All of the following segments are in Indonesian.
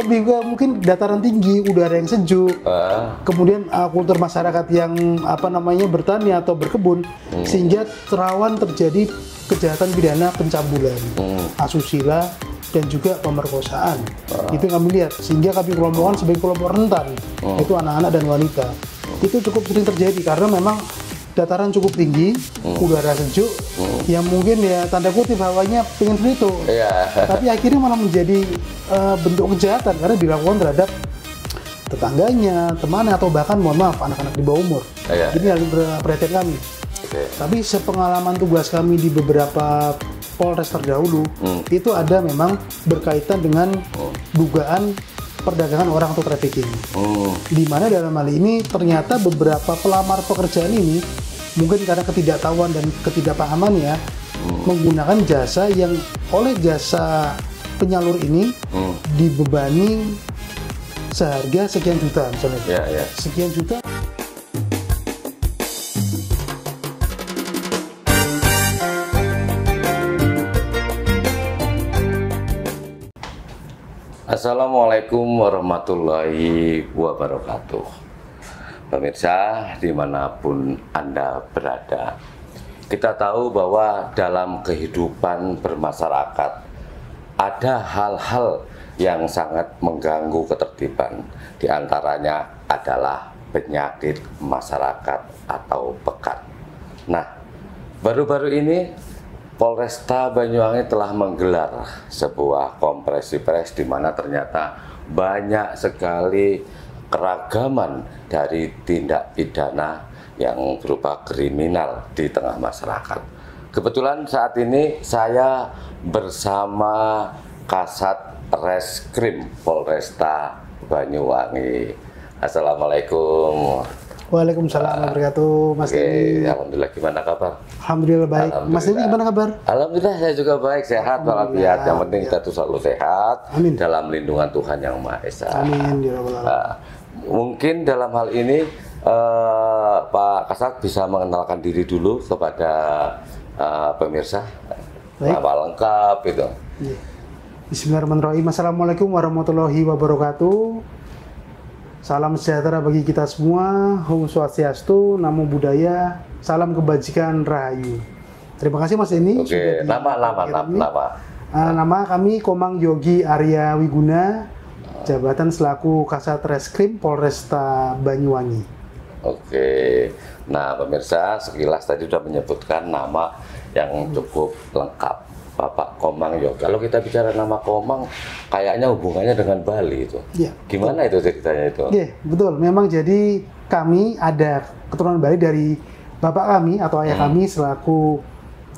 juga mungkin dataran tinggi, udara yang sejuk, kemudian kultur masyarakat yang bertani atau berkebun, sehingga rawan terjadi kejahatan pidana pencabulan, asusila, dan juga pemerkosaan. Itu yang kami lihat, sehingga kami kelompokkan sebagai kelompok rentan, yaitu anak-anak dan wanita. Itu cukup sering terjadi karena memang dataran cukup tinggi, udara sejuk, yang mungkin ya tanda kutip hawanya pengen itu, tapi akhirnya malah menjadi bentuk kejahatan karena dilakukan terhadap tetangganya, temannya, atau bahkan mohon maaf anak-anak di bawah umur. Ini hal perhatian kami. Tapi sepengalaman tugas kami di beberapa Polres terdahulu, itu ada memang berkaitan dengan dugaan perdagangan orang atau trafficking. Di mana dalam hal ini ternyata beberapa pelamar pekerjaan ini mungkin karena ketidaktahuan dan ketidakpahamannya menggunakan jasa yang oleh jasa penyalur ini dibebani seharga sekian juta misalnya. Sekian juta. Assalamualaikum warahmatullahi wabarakatuh. Pemirsa dimanapun Anda berada, kita tahu bahwa dalam kehidupan bermasyarakat ada hal-hal yang sangat mengganggu ketertiban. Di antaranya adalah penyakit masyarakat atau pekat. Nah, baru-baru ini Polresta Banyuwangi telah menggelar sebuah konferensi pers di mana ternyata banyak sekali keragaman dari tindak pidana yang berupa kriminal di tengah masyarakat. Kebetulan saat ini saya bersama Kasat Reskrim Polresta Banyuwangi. Assalamualaikum. Waalaikumsalam wabarakatuh, Mas Denny. Alhamdulillah, gimana kabar? Alhamdulillah baik. Mas Denny gimana kabar? Alhamdulillah saya juga baik, sehat walafiat. Yang penting kita tuh selalu sehat. Amin. Dalam lindungan Tuhan Yang Maha Esa. Amin. Ya Rabbal Alamin. Mungkin dalam hal ini Pak Kasat bisa mengenalkan diri dulu kepada pemirsa. Nama lengkap itu. Bismillahirrahmanirrahim. Assalamualaikum warahmatullahi wabarakatuh. Salam sejahtera bagi kita semua. Om Swastiastu, Namo Buddhaya, salam kebajikan rahayu. Terima kasih Mas Denny. Oke, nama kami Komang Yogi Arya Wiguna, jabatan selaku Kasat Reskrim Polresta Banyuwangi. Oke, nah pemirsa sekilas tadi sudah menyebutkan nama yang cukup lengkap, Bapak Komang Yogi. Kalau kita bicara nama Komang, kayaknya hubungannya dengan Bali itu. Gimana itu ceritanya itu? Betul. Memang jadi kami ada keturunan Bali dari bapak kami atau ayah kami selaku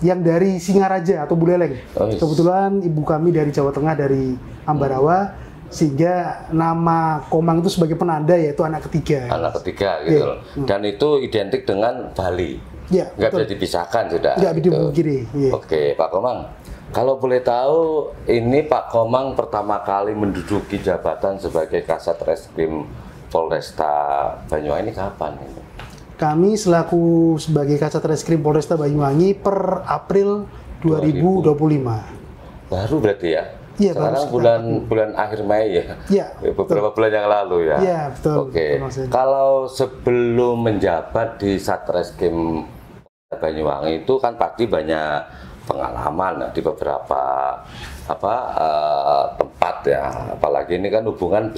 yang dari Singaraja atau Buleleng. Kebetulan ibu kami dari Jawa Tengah, dari Ambarawa, sehingga nama Komang itu sebagai penanda yaitu anak ketiga. Anak ketiga gitu. Dan itu identik dengan Bali. Nggak bisa dipisahkan sudah. Nggak bisa dipungkiri. Oke, Pak Komang. Kalau boleh tahu, ini Pak Komang pertama kali menduduki jabatan sebagai Kasat Reskrim Polresta Banyuwangi ini kapan? Kami selaku sebagai Kasat Reskrim Polresta Banyuwangi per April 2025. Baru berarti ya? Iya, sekarang bulan akhir Mei ya? Beberapa bulan yang lalu ya? Iya, betul. Oke. Kalau sebelum menjabat di Satreskrim Banyuwangi itu kan pasti banyak pengalaman di beberapa tempat ya, apalagi ini kan hubungan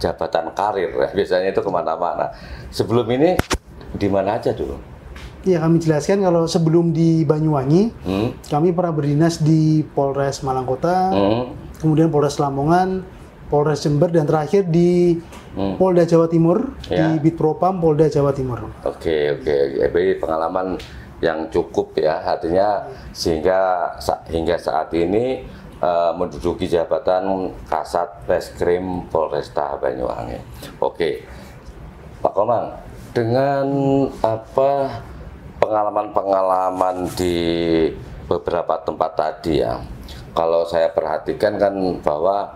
jabatan karir ya, biasanya itu kemana-mana. Sebelum ini di mana aja dulu? Ya, kami jelaskan kalau sebelum di Banyuwangi, kami pernah berdinas di Polres Malang Kota, kemudian Polres Lamongan, Polres Jember, dan terakhir di Polda Jawa Timur, di Bitpropam Polda Jawa Timur. Oke. Jadi pengalaman yang cukup ya, artinya sehingga hingga saat ini menduduki jabatan Kasat Reskrim Polresta Banyuwangi. Oke, Pak Komang, dengan pengalaman-pengalaman di beberapa tempat tadi ya, kalau saya perhatikan kan bahwa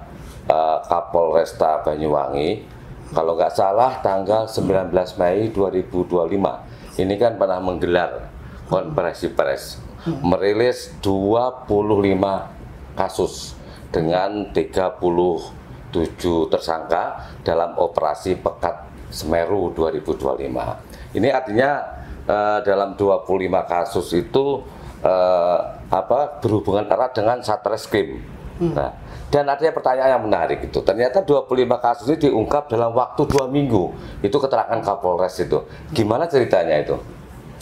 Kapolresta Banyuwangi, kalau nggak salah tanggal 19 Mei 2025 ini kan pernah menggelar konferensi pers, merilis 25 kasus dengan 38 7 tersangka dalam operasi Pekat Semeru 2025. Ini artinya dalam 25 kasus itu berhubungan erat dengan Satreskrim. Nah, dan ada pertanyaan yang menarik itu. Ternyata 25 kasus ini diungkap dalam waktu 2 minggu. Itu keterangan Kapolres itu. Gimana ceritanya itu?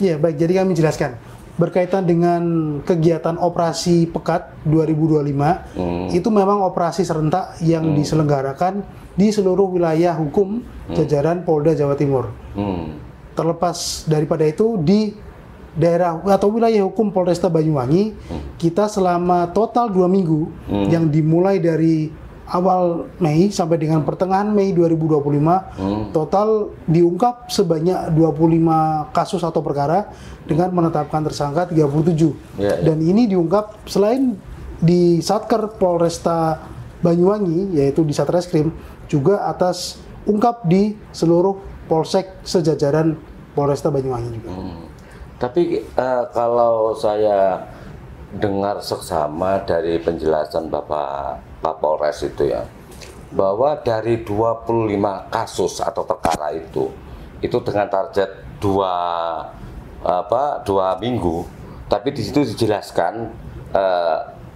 Ya, baik. Jadi kami jelaskan. Berkaitan dengan kegiatan operasi Pekat 2025, itu memang operasi serentak yang diselenggarakan di seluruh wilayah hukum jajaran Polda Jawa Timur. Terlepas daripada itu, di daerah atau wilayah hukum Polresta Banyuwangi, kita selama total 2 minggu yang dimulai dari awal Mei sampai dengan pertengahan Mei 2025, total diungkap sebanyak 25 kasus atau perkara dengan menetapkan tersangka 37. Dan ini diungkap selain di Satker Polresta Banyuwangi, yaitu di Satreskrim, juga atas ungkap di seluruh polsek sejajaran Polresta Banyuwangi juga. Tapi kalau saya dengar seksama dari penjelasan Bapak Kapolres itu ya, bahwa dari 25 kasus atau perkara itu dengan target 2 minggu, tapi di situ dijelaskan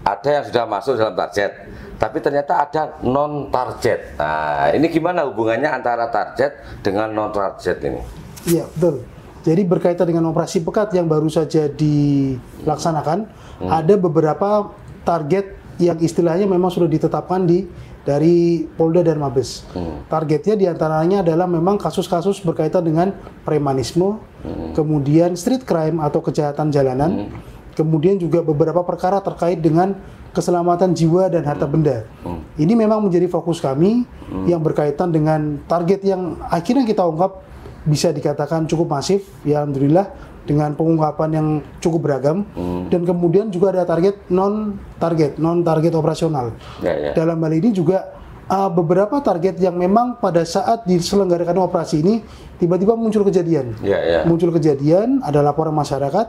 ada yang sudah masuk dalam target, tapi ternyata ada non target. Nah, ini gimana hubungannya antara target dengan non target ini? Iya, betul. Jadi berkaitan dengan operasi Pekat yang baru saja dilaksanakan, ada beberapa target yang istilahnya memang sudah ditetapkan dari Polda dan Mabes. Targetnya diantaranya adalah memang kasus-kasus berkaitan dengan premanisme, kemudian street crime atau kejahatan jalanan, kemudian juga beberapa perkara terkait dengan keselamatan jiwa dan harta benda. Ini memang menjadi fokus kami yang berkaitan dengan target yang akhirnya kita ungkap bisa dikatakan cukup masif, ya alhamdulillah, dengan pengungkapan yang cukup beragam. Dan kemudian juga ada non target operasional. Dalam hal ini juga beberapa target yang memang pada saat diselenggarakan operasi ini tiba-tiba muncul kejadian. Muncul kejadian, ada laporan masyarakat,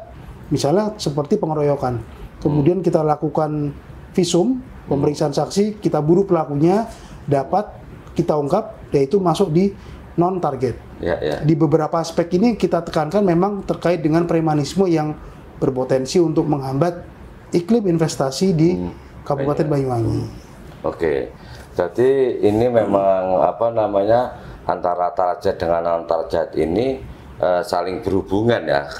misalnya seperti pengeroyokan. Kemudian kita lakukan visum, pemeriksaan saksi, kita buru pelakunya, dapat kita ungkap, yaitu masuk di non target. Di beberapa aspek ini kita tekankan memang terkait dengan premanisme yang berpotensi untuk menghambat iklim investasi di Kabupaten Banyuwangi. Oke, jadi ini memang antara target dengan non target ini saling berhubungan ya.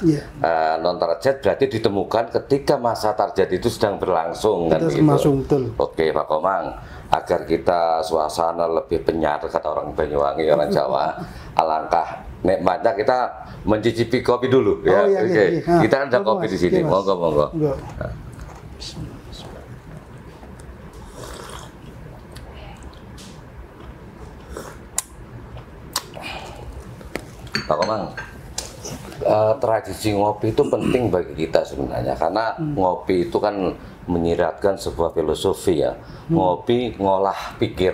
Non target berarti ditemukan ketika masa target itu sedang berlangsung kan begitu. Oke, Pak Komang, agar kita suasana lebih penyar, kata orang Banyuwangi, orang Jawa, alangkah nikmatnya kita mencicipi kopi dulu ya. Kita ada kopi di sini. Monggo. Pak Komang, tradisi ngopi itu penting bagi kita sebenarnya, karena ngopi itu kan menyiratkan sebuah filosofi ya. Ngopi ngolah pikir.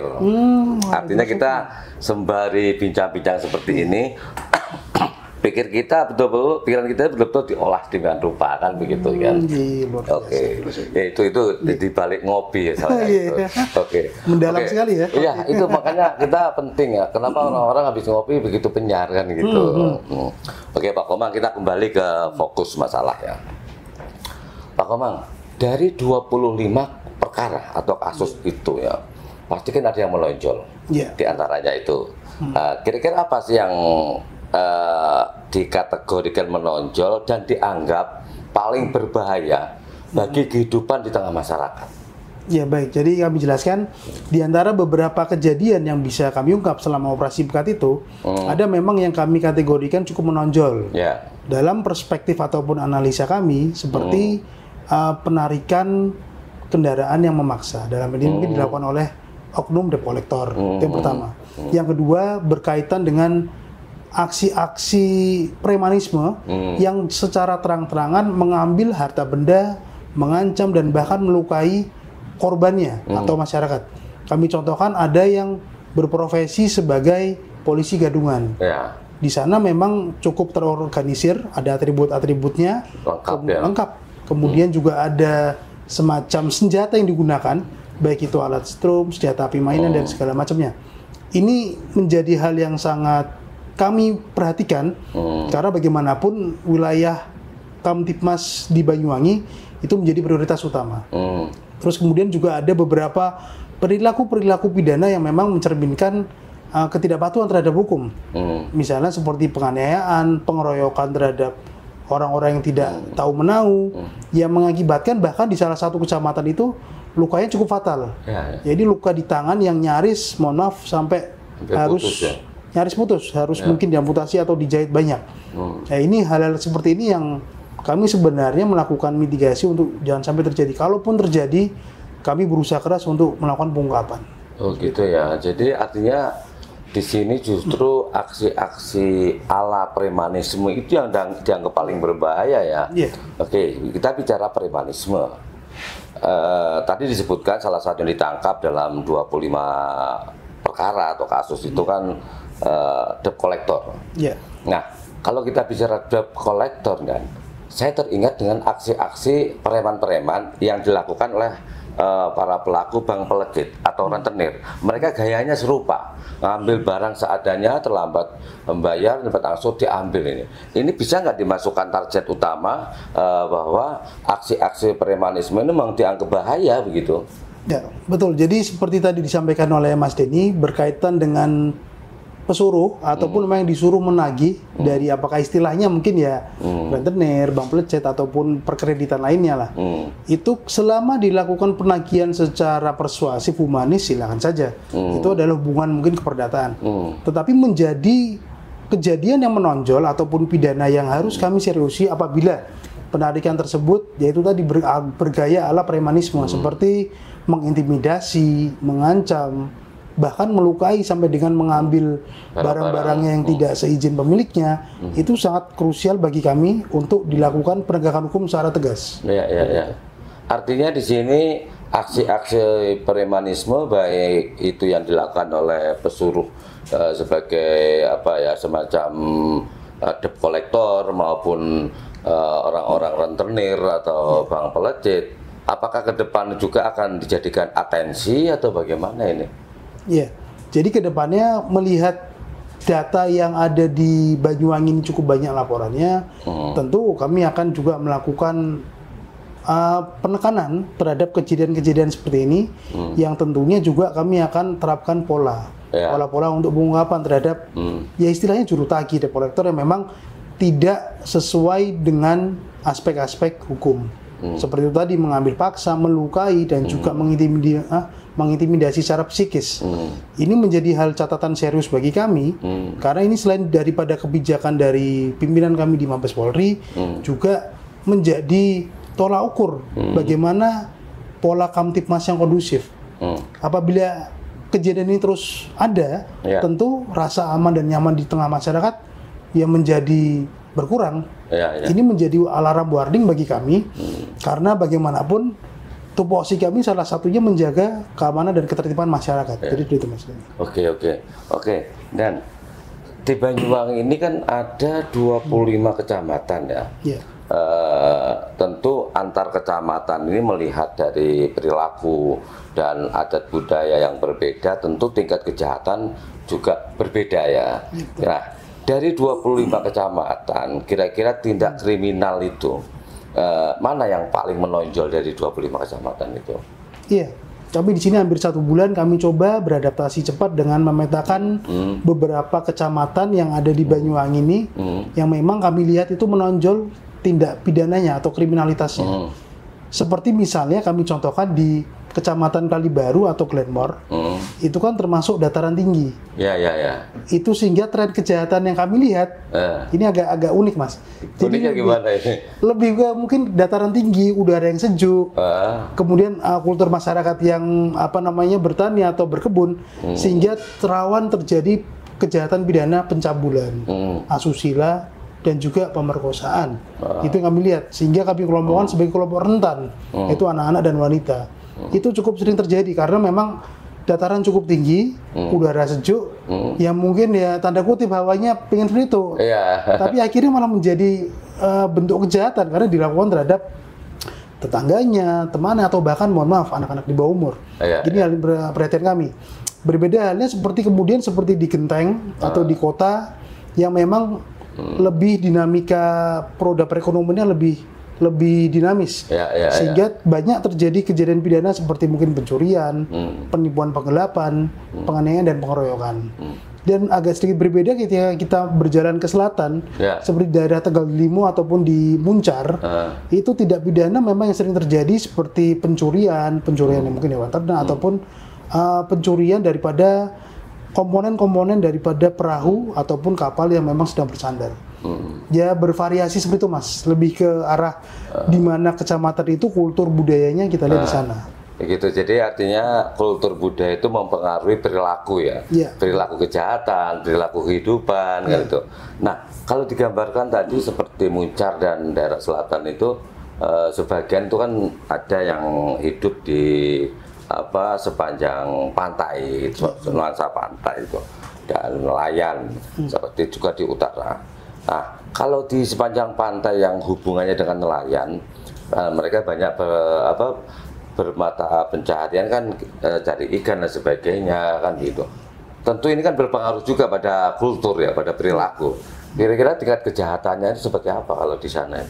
Artinya kita sembari bincang-bincang seperti ini, pikiran kita betul-betul diolah dengan rupa kan begitu kan. Oke. Itu di balik ngopi ya salah Oke. Mendalam sekali ya. Iya, itu makanya kita penting ya. Kenapa orang-orang habis ngopi begitu penyar kan gitu. Oke, Pak Komang, kita kembali ke fokus masalah ya. Pak Komang, dari 25 perkara atau kasus itu ya, pasti kan ada yang menonjol di antaranya itu. Kira-kira apa sih yang dikategorikan menonjol dan dianggap paling berbahaya bagi kehidupan di tengah masyarakat? Ya baik, jadi kami jelaskan di antara beberapa kejadian yang bisa kami ungkap selama operasi Pekat itu, ada memang yang kami kategorikan cukup menonjol. Dalam perspektif ataupun analisa kami, seperti penarikan kendaraan yang memaksa. Dalam ini mungkin dilakukan oleh oknum debt collector. Itu yang pertama. Yang kedua berkaitan dengan aksi-aksi premanisme yang secara terang-terangan mengambil harta benda, mengancam dan bahkan melukai korbannya atau masyarakat. Kami contohkan ada yang berprofesi sebagai polisi gadungan. Di sana memang cukup terorganisir, ada atribut-atributnya lengkap. Kemudian juga ada semacam senjata yang digunakan baik itu alat strum, senjata api mainan dan segala macamnya. Ini menjadi hal yang sangat kami perhatikan karena bagaimanapun wilayah Kamtibmas di Banyuwangi itu menjadi prioritas utama. Terus kemudian juga ada beberapa perilaku pidana yang memang mencerminkan ketidakpatuhan terhadap hukum. Misalnya seperti penganiayaan, pengeroyokan terhadap orang-orang yang tidak tahu menahu, yang mengakibatkan bahkan di salah satu kecamatan itu lukanya cukup fatal. Jadi luka di tangan yang nyaris, mohon maaf, sampai harus nyaris putus, harus mungkin diamputasi atau dijahit banyak. Nah, ini hal-hal seperti ini yang kami sebenarnya melakukan mitigasi untuk jangan sampai terjadi. Kalaupun terjadi, kami berusaha keras untuk melakukan pengungkapan. Oh gitu ya. Jadi artinya di sini justru aksi-aksi ala premanisme itu yang dianggap paling berbahaya ya. Oke, kita bicara premanisme. Tadi disebutkan salah satu yang ditangkap dalam 25 perkara atau kasus itu kan debt collector. Nah, kalau kita bicara debt collector kan, saya teringat dengan aksi-aksi preman-preman yang dilakukan oleh para pelaku bank pelejit atau rentenir. Mereka gayanya serupa, ngambil barang seadanya, terlambat membayar, dapat angsur diambil ini. Ini bisa nggak dimasukkan target utama bahwa aksi-aksi premanisme ini memang dianggap bahaya begitu? Ya, betul. Jadi seperti tadi disampaikan oleh Mas Denny berkaitan dengan pesuruh ataupun memang disuruh menagih dari apakah istilahnya mungkin ya rentenir, bank pelecet ataupun perkreditan lainnya lah. Itu selama dilakukan penagihan secara persuasif humanis silakan saja. Itu adalah hubungan mungkin keperdataan. Tetapi menjadi kejadian yang menonjol ataupun pidana yang harus kami seriusi apabila penarikan tersebut yaitu tadi bergaya ala premanisme seperti mengintimidasi, mengancam, bahkan melukai sampai dengan mengambil barang-barangnya yang tidak seizin pemiliknya, itu sangat krusial bagi kami untuk dilakukan penegakan hukum secara tegas. Ya. Artinya di sini aksi-aksi premanisme baik itu yang dilakukan oleh pesuruh sebagai apa ya semacam debt collector maupun orang-orang rentenir atau bank pelejit, apakah ke depan juga akan dijadikan atensi atau bagaimana ini? Ya, jadi kedepannya melihat data yang ada di Banyuwangi ini cukup banyak laporannya, tentu kami akan juga melakukan penekanan terhadap kejadian-kejadian seperti ini, yang tentunya juga kami akan terapkan pola-pola untuk pengungkapan terhadap ya istilahnya juru tagih debt collector yang memang tidak sesuai dengan aspek-aspek hukum. Seperti itu tadi, mengambil paksa, melukai, dan juga mengintimidasi secara psikis. Ini menjadi hal catatan serius bagi kami, karena ini selain daripada kebijakan dari pimpinan kami di Mabes Polri, juga menjadi tolak ukur bagaimana pola Kamtibmas yang kondusif. Apabila kejadian ini terus ada, tentu rasa aman dan nyaman di tengah masyarakat yang menjadi berkurang. Ini menjadi alarm warning bagi kami, karena bagaimanapun tupoksi kami salah satunya menjaga keamanan dan ketertiban masyarakat. Jadi itu Mas. Oke. Dan di Banyuwangi ini kan ada 25 kecamatan ya. Tentu antar kecamatan ini melihat dari perilaku dan adat budaya yang berbeda, tentu tingkat kejahatan juga berbeda ya. Nah, dari 25 kecamatan, kira-kira tindak kriminal itu mana yang paling menonjol dari 25 kecamatan itu? Iya, kami di sini hampir 1 bulan kami coba beradaptasi cepat dengan memetakan beberapa kecamatan yang ada di Banyuwangi ini, yang memang kami lihat itu menonjol tindak pidananya atau kriminalitasnya. Seperti misalnya kami contohkan di Kecamatan Kalibaru atau Glenmore, itu kan termasuk dataran tinggi. Itu sehingga tren kejahatan yang kami lihat ini agak unik, Mas. Jadi gimana ini? Lebih ke mungkin dataran tinggi, udara yang sejuk, kemudian kultur masyarakat yang bertani atau berkebun, sehingga rawan terjadi kejahatan pidana pencabulan, asusila, dan juga pemerkosaan. Itu yang kami lihat, sehingga kami kelompokkan sebagai kelompok rentan, yaitu anak-anak dan wanita. Itu cukup sering terjadi karena memang dataran cukup tinggi, udara sejuk, yang mungkin ya tanda kutip hawanya pengen seperti itu. Tapi akhirnya malah menjadi bentuk kejahatan karena dilakukan terhadap tetangganya, temannya, atau bahkan mohon maaf anak-anak di bawah umur. Ini hal perhatian kami. Berbeda halnya seperti di Genteng atau di kota yang memang lebih dinamika roda perekonomiannya lebih dinamis, sehingga banyak terjadi kejadian pidana seperti mungkin pencurian, penipuan, penggelapan, penganiayaan dan pengeroyokan. Dan agak sedikit berbeda ketika kita berjalan ke selatan, seperti daerah Tegal Limo ataupun di Muncar, itu tidak pidana memang yang sering terjadi seperti pencurian yang mungkin hewan ternak ataupun pencurian daripada komponen-komponen daripada perahu ataupun kapal yang memang sedang bersandar. Ya bervariasi seperti itu Mas, lebih ke arah di mana kecamatan itu kultur budayanya kita lihat di sana. Begitu, jadi artinya kultur budaya itu mempengaruhi perilaku ya, perilaku kejahatan, perilaku kehidupan kan itu. Nah, kalau digambarkan tadi seperti Muncar dan daerah selatan itu, sebagian itu kan ada yang hidup di sepanjang pantai, nuansa pantai itu, dan nelayan, seperti juga di utara. Nah, kalau di sepanjang pantai yang hubungannya dengan nelayan, mereka banyak bermata pencaharian kan, cari ikan dan sebagainya kan gitu. Tentu ini kan berpengaruh juga pada kultur ya, pada perilaku. Kira-kira tingkat kejahatannya itu seperti apa kalau di sana?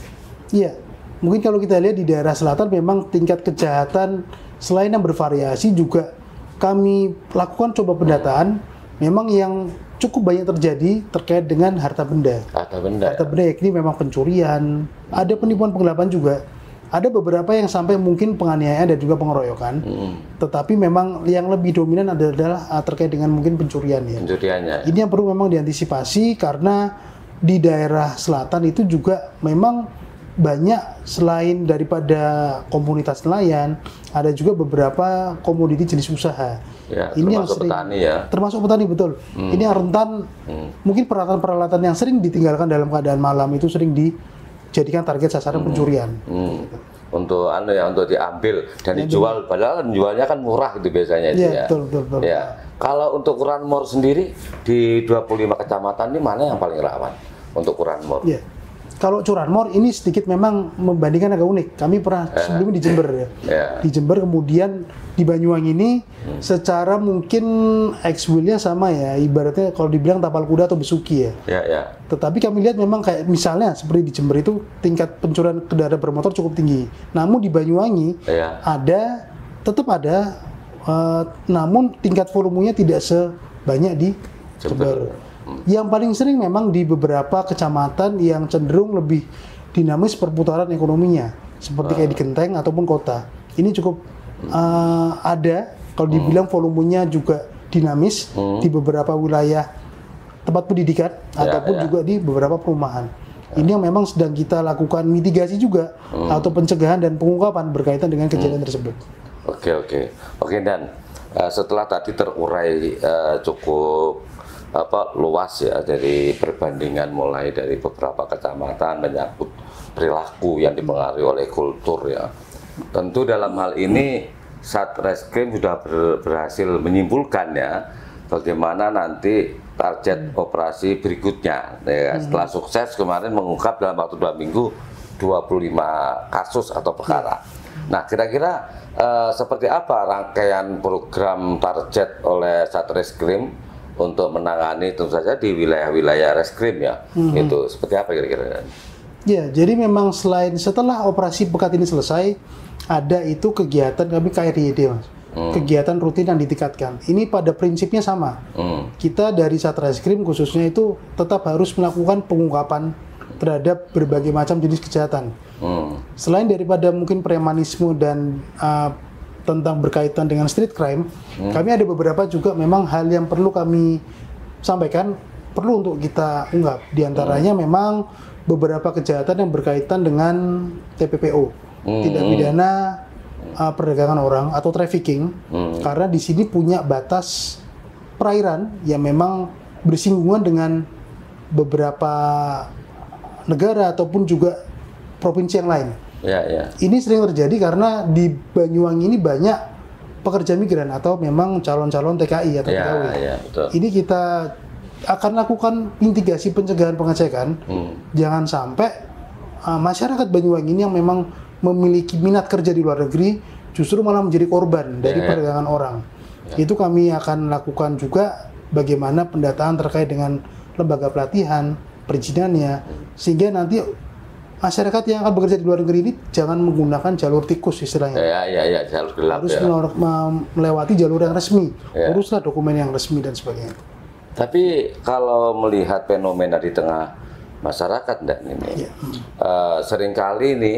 Iya, mungkin kalau kita lihat di daerah selatan memang tingkat kejahatan selain yang bervariasi juga kami lakukan coba pendataan, memang yang cukup banyak terjadi terkait dengan harta benda. Harta benda ini memang pencurian, ada penipuan penggelapan juga. Ada beberapa yang sampai mungkin penganiayaan dan juga pengeroyokan, tetapi memang yang lebih dominan adalah terkait dengan mungkin pencurian ya. Pencuriannya. Ini yang perlu memang diantisipasi karena di daerah selatan itu juga memang banyak selain daripada komunitas nelayan, ada juga beberapa komoditi jenis usaha. Ya, ini yang sering, petani ya. Termasuk petani betul. Ini yang rentan, mungkin peralatan-peralatan yang sering ditinggalkan dalam keadaan malam itu sering dijadikan target sasaran pencurian. Untuk untuk diambil dan dijual, padahal jualnya kan murah itu biasanya itu ya. Betul. Ya. Kalau untuk curanmor sendiri di 25 kecamatan ini mana yang paling rawan untuk curanmor? Ya. Kalau curanmor ini sedikit memang membandingkan agak unik. Kami pernah sebelumnya di Jember ya. Di Jember, kemudian di Banyuwangi ini secara mungkin ex-willnya sama ya, ibaratnya kalau dibilang tapal kuda atau besuki ya. Tetapi kami lihat memang kayak misalnya seperti di Jember itu tingkat pencurian kendaraan bermotor cukup tinggi. Namun di Banyuwangi tetap ada, namun tingkat volumenya tidak sebanyak di Jember. Yang paling sering memang di beberapa kecamatan yang cenderung lebih dinamis perputaran ekonominya, seperti kayak di Genteng ataupun kota. Ini cukup ada, kalau dibilang volumenya juga dinamis di beberapa wilayah tempat pendidikan ataupun juga di beberapa perumahan. Ini yang memang sedang kita lakukan mitigasi juga atau pencegahan dan pengungkapan berkaitan dengan kejadian tersebut. Oke, Dan setelah tadi terurai cukup luas ya, dari perbandingan mulai dari beberapa kecamatan menyangkut perilaku yang dipengaruhi oleh kultur ya. Tentu dalam hal ini Satreskrim sudah berhasil menyimpulkan ya bagaimana nanti target operasi berikutnya ya. Setelah sukses kemarin mengungkap dalam waktu 2 minggu 25 kasus atau perkara. Nah, kira-kira seperti apa rangkaian program target oleh Satreskrim untuk menangani tentu saja di wilayah-wilayah reskrim ya, itu seperti apa kira-kira? Ya, jadi memang selain setelah operasi pekat ini selesai, ada itu kegiatan kami KRYD Mas, kegiatan rutin yang ditingkatkan. Ini pada prinsipnya sama. Kita dari Satreskrim khususnya itu tetap harus melakukan pengungkapan terhadap berbagai macam jenis kejahatan. Selain daripada mungkin premanisme dan tentang berkaitan dengan street crime, kami ada beberapa juga memang hal yang perlu kami sampaikan, perlu untuk kita ungkap. Di antaranya memang beberapa kejahatan yang berkaitan dengan TPPO, tindak pidana perdagangan orang atau trafficking, karena di sini punya batas perairan yang memang bersinggungan dengan beberapa negara ataupun juga provinsi yang lain. Ini sering terjadi karena di Banyuwangi ini banyak pekerja migran atau memang calon-calon TKI atau TKW. Ini kita akan lakukan mitigasi pencegahan pengecekan. Jangan sampai masyarakat Banyuwangi ini yang memang memiliki minat kerja di luar negeri justru malah menjadi korban dari perdagangan orang. Itu kami akan lakukan juga bagaimana pendataan terkait dengan lembaga pelatihan, perizinannya, sehingga nanti masyarakat yang akan bekerja di luar negeri ini jangan menggunakan jalur tikus istilahnya. Jalur gelap. Harus melewati jalur yang resmi, uruslah dokumen yang resmi dan sebagainya. Tapi kalau melihat fenomena di tengah masyarakat ini, seringkali ini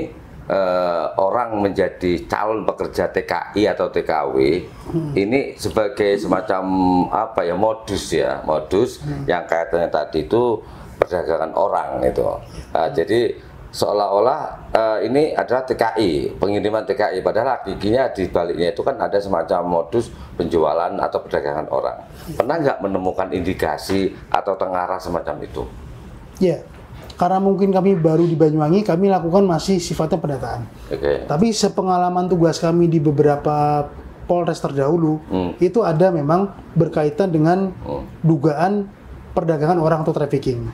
orang menjadi calon pekerja TKI atau TKW ini sebagai semacam modus yang kaitannya tadi itu perdagangan orang itu. Jadi seolah-olah ini adalah TKI, pengiriman TKI, padahal hakikinya di baliknya itu kan ada semacam modus penjualan atau perdagangan orang. Pernah nggak menemukan indikasi atau tengarah semacam itu? Ya, karena mungkin kami baru di Banyuwangi, kami lakukan masih sifatnya pendataan. Tapi sepengalaman tugas kami di beberapa Polres terdahulu, itu ada memang berkaitan dengan dugaan perdagangan orang atau trafficking.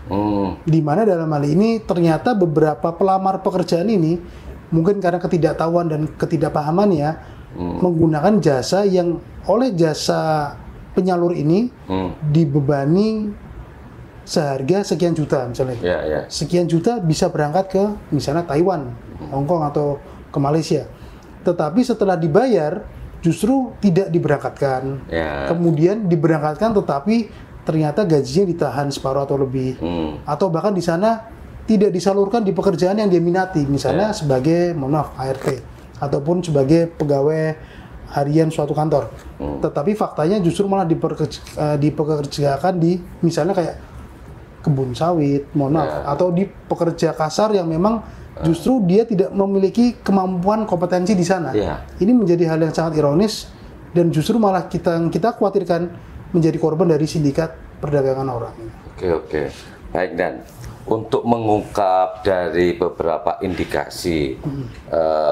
Di mana dalam hal ini ternyata beberapa pelamar pekerjaan ini mungkin karena ketidaktahuan dan ketidakpahamannya menggunakan jasa yang oleh jasa penyalur ini dibebani seharga sekian juta misalnya. Sekian juta bisa berangkat ke misalnya Taiwan, Hong Kong atau ke Malaysia. Tetapi setelah dibayar justru tidak diberangkatkan. Kemudian diberangkatkan tetapi ternyata gajinya ditahan separuh atau lebih, atau bahkan di sana tidak disalurkan di pekerjaan yang dia minati, misalnya sebagai ART ataupun sebagai pegawai harian suatu kantor. Tetapi faktanya justru malah dipekerjakan di misalnya kayak kebun sawit, atau di pekerja kasar yang memang justru dia tidak memiliki kemampuan kompetensi di sana. Ini menjadi hal yang sangat ironis dan justru malah kita khawatirkan menjadi korban dari sindikat perdagangan orang. Oke. Baik, dan untuk mengungkap dari beberapa indikasi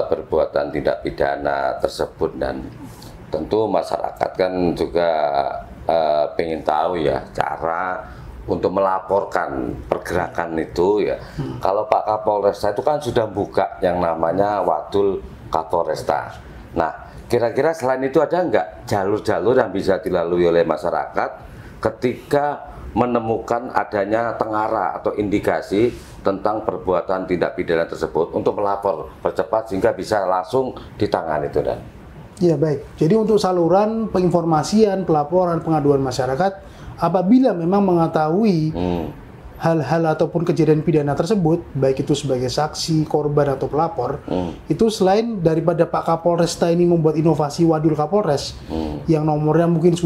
perbuatan tindak pidana tersebut, dan tentu masyarakat kan juga pengen tahu ya cara untuk melaporkan pergerakan itu ya. Kalau Pak Kapolresta itu kan sudah buka yang namanya Wadul Kapolresta. Nah, kira-kira selain itu ada nggak jalur-jalur yang bisa dilalui oleh masyarakat ketika menemukan adanya tengarah atau indikasi tentang perbuatan tindak pidana tersebut untuk melapor percepat sehingga bisa langsung ditangani itu, Dan? Ya, baik. Jadi untuk saluran penginformasian, pelaporan, pengaduan masyarakat, apabila memang mengetahui hal-hal ataupun kejadian pidana tersebut, baik itu sebagai saksi, korban atau pelapor, itu selain daripada Pak Kapolresta ini membuat inovasi Wadul Kapolres, yang nomornya mungkin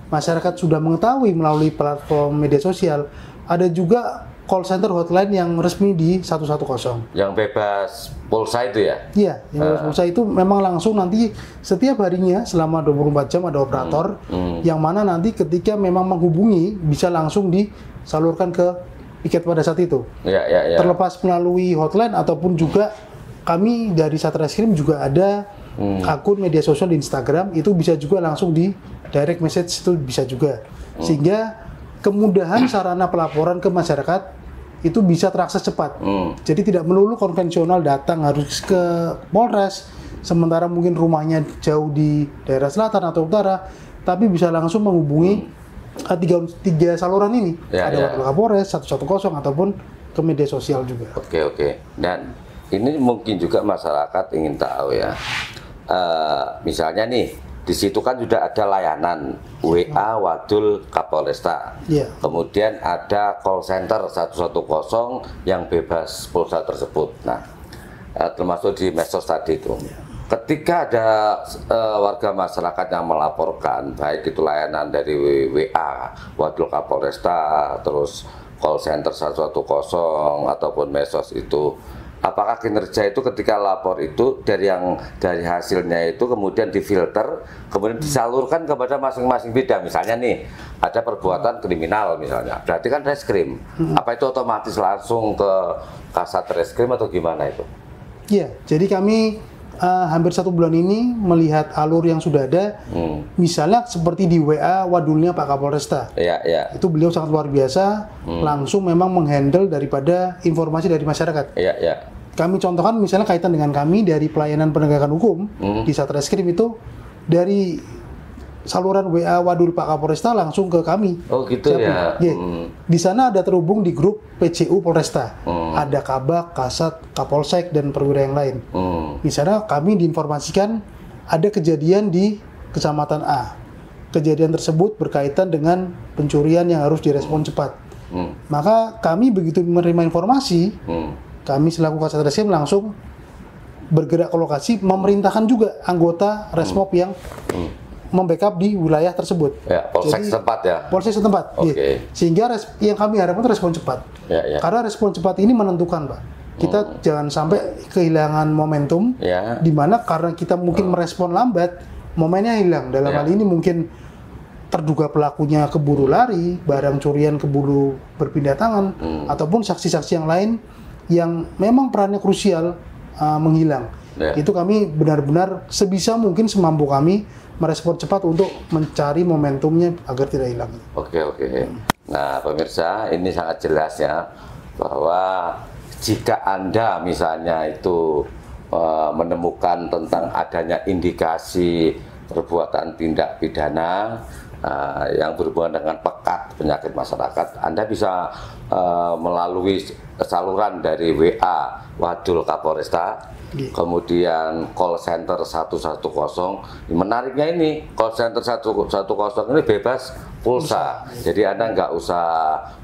masyarakat sudah mengetahui melalui platform media sosial, ada juga call center hotline yang resmi di 110. Yang bebas pulsa itu ya? Iya, yang bebas pulsa itu memang langsung nanti setiap harinya selama 24 jam ada operator yang mana nanti ketika memang menghubungi bisa langsung disalurkan ke piket pada saat itu. Terlepas melalui hotline ataupun juga kami dari Satreskrim juga ada akun media sosial di Instagram, itu bisa juga langsung di direct message, itu bisa juga. Sehingga kemudahan sarana pelaporan ke masyarakat itu bisa terakses cepat. Jadi tidak melulu konvensional datang harus ke Polres, sementara mungkin rumahnya jauh di daerah selatan atau utara, tapi bisa langsung menghubungi tiga saluran ini. Ada Wadul Kapolres, 110 ataupun ke media sosial juga. Oke. Dan ini mungkin juga masyarakat ingin tahu ya. Misalnya nih, di situ kan sudah ada layanan WA Wadul Kapolresta. Kemudian ada call center 110 yang bebas pulsa tersebut. Nah, termasuk di medsos tadi itu. Ketika ada warga masyarakat yang melaporkan, baik itu layanan dari WA Wadul Kapolresta, terus call center 110 ataupun medsos itu, apakah kinerja itu ketika lapor itu dari hasilnya itu kemudian difilter, kemudian disalurkan kepada masing-masing bidang? Misalnya nih, ada perbuatan kriminal misalnya, berarti kan reskrim. Apa itu otomatis langsung ke Kasat Reskrim atau gimana itu? Iya, jadi kami hampir 1 bulan ini melihat alur yang sudah ada, misalnya seperti di WA Wadulnya Pak Kapolresta. Itu beliau sangat luar biasa, langsung memang menghandle daripada informasi dari masyarakat. kami contohkan misalnya kaitan dengan kami dari pelayanan penegakan hukum di Satreskrim itu dari saluran WA Wadul Pak Kapolresta langsung ke kami. Oh gitu ya. Di sana ada terhubung di grup PCU Polresta. Ada Kabak, Kasat, Kapolsek dan perwira yang lain. Di sana kami diinformasikan ada kejadian di Kecamatan A. Kejadian tersebut berkaitan dengan pencurian yang harus direspon cepat. Maka kami begitu menerima informasi, kami selaku Kasat Reskrim langsung bergerak ke lokasi, memerintahkan juga anggota Resmob yang membackup di wilayah tersebut. Ya, polsek setempat ya. Polsek setempat. Oke. Iya. Sehingga yang kami harapkan itu respon cepat. Ya. Karena respon cepat ini menentukan, Pak. Kita jangan sampai kehilangan momentum, di mana karena kita mungkin merespon lambat, momennya hilang. Dalam hal ini mungkin terduga pelakunya keburu lari, barang curian keburu berpindah tangan, ataupun saksi-saksi yang lain yang memang perannya krusial menghilang. Itu kami benar-benar sebisa mungkin semampu kami merespon cepat untuk mencari momentumnya agar tidak hilang. Oke. Nah, pemirsa, ini sangat jelas ya bahwa jika Anda misalnya itu menemukan tentang adanya indikasi perbuatan tindak pidana yang berhubungan dengan pekat penyakit masyarakat, Anda bisa melalui saluran dari WA Wadul Kapolresta, kemudian call center 110. Menariknya ini call center 110 ini bebas pulsa, jadi Anda nggak usah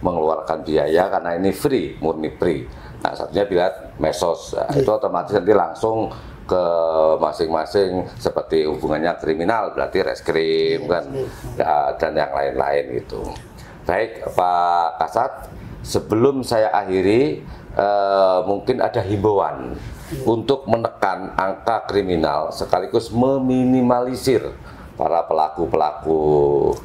mengeluarkan biaya karena ini free, murni free. Nah, satunya bila medsos, itu otomatis nanti langsung ke masing-masing, seperti hubungannya kriminal berarti reskrim kan, dan yang lain-lain itu. Baik Pak Kasat, sebelum saya akhiri, mungkin ada himbauan untuk menekan angka kriminal sekaligus meminimalisir para pelaku-pelaku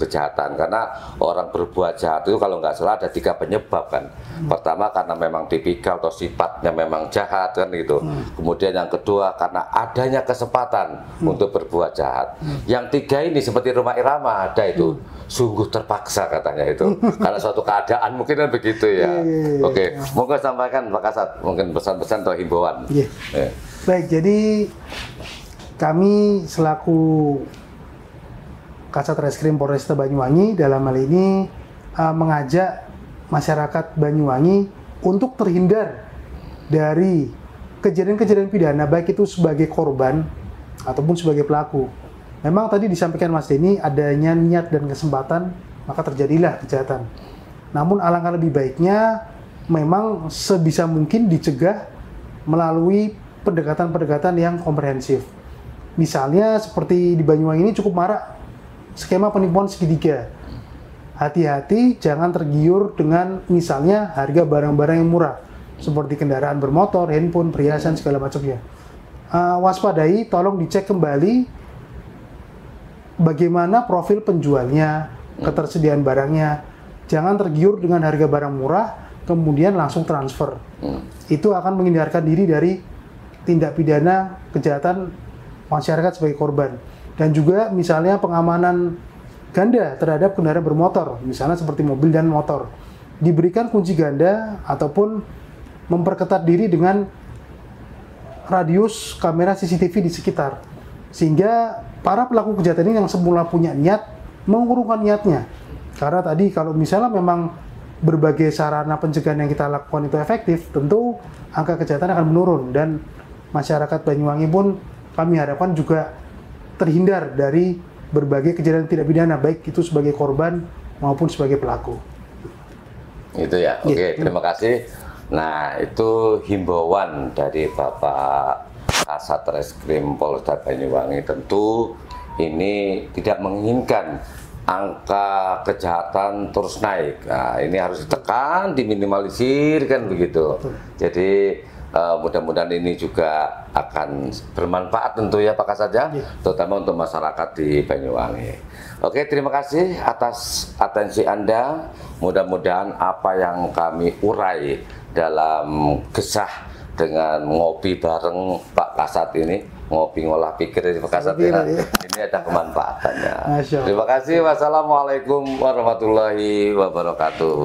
kejahatan, karena orang berbuat jahat itu kalau nggak salah ada 3 penyebab kan. Pertama karena memang tipikal atau sifatnya memang jahat kan gitu. Kemudian yang kedua karena adanya kesempatan untuk berbuat jahat. Yang 3 ini seperti Rhoma Irama ada itu sungguh terpaksa katanya itu karena suatu keadaan mungkin kan begitu ya. Oke, monggo sampaikan Pak Kasat mungkin pesan-pesan atau himbauan. Baik, jadi kami selaku Kasat Reskrim Polresta Banyuwangi dalam hal ini mengajak masyarakat Banyuwangi untuk terhindar dari kejadian-kejadian pidana, baik itu sebagai korban ataupun sebagai pelaku. Memang tadi disampaikan Mas Denny, adanya niat dan kesempatan maka terjadilah kejahatan. Namun alangkah lebih baiknya memang sebisa mungkin dicegah melalui pendekatan-pendekatan yang komprehensif. Misalnya seperti di Banyuwangi ini cukup marak skema penipuan segitiga. Hati-hati, jangan tergiur dengan misalnya harga barang-barang yang murah, seperti kendaraan bermotor, handphone, perhiasan, segala macamnya. Waspadai, tolong dicek kembali bagaimana profil penjualnya, ketersediaan barangnya. Jangan tergiur dengan harga barang murah, kemudian langsung transfer. Itu akan menghindarkan diri dari tindak pidana kejahatan masyarakat sebagai korban. Dan juga misalnya pengamanan ganda terhadap kendaraan bermotor, misalnya seperti mobil dan motor. Diberikan kunci ganda ataupun memperketat diri dengan radius kamera CCTV di sekitar. Sehingga para pelaku kejahatan ini yang semula punya niat, mengurungkan niatnya. Karena tadi kalau misalnya memang berbagai sarana pencegahan yang kita lakukan itu efektif, tentu angka kejahatan akan menurun. Dan masyarakat Banyuwangi pun kami harapkan juga terhindar dari berbagai kejadian tidak pidana, baik itu sebagai korban maupun sebagai pelaku. Itu ya, oke, terima kasih. Nah, itu himbauan dari Bapak Kasat Reskrim Polresta Banyuwangi. Tentu ini tidak menginginkan angka kejahatan terus naik. Nah, ini harus ditekan, diminimalisir kan begitu. Jadi mudah-mudahan ini juga akan bermanfaat tentu ya Pak Kasat ya, terutama untuk masyarakat di Banyuwangi. Oke, terima kasih atas atensi Anda. Mudah-mudahan apa yang kami urai dalam kisah dengan ngopi bareng Pak Kasat ini, ngopi ngolah pikir ini Pak Kasat ya, ini ada kemanfaatannya. Terima kasih. Wassalamualaikum warahmatullahi wabarakatuh.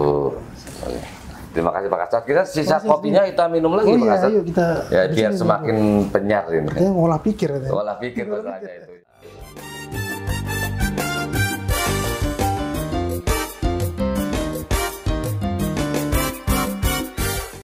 Terima kasih Pak Kasat. Kita sisa Makasih, kopinya kita minum lagi Oh Pak iya, Kasat. ayo kita. Ya di biar sini, semakin penyar ini. Katanya ngolah pikir katanya. Olah pikir bahasanya itu.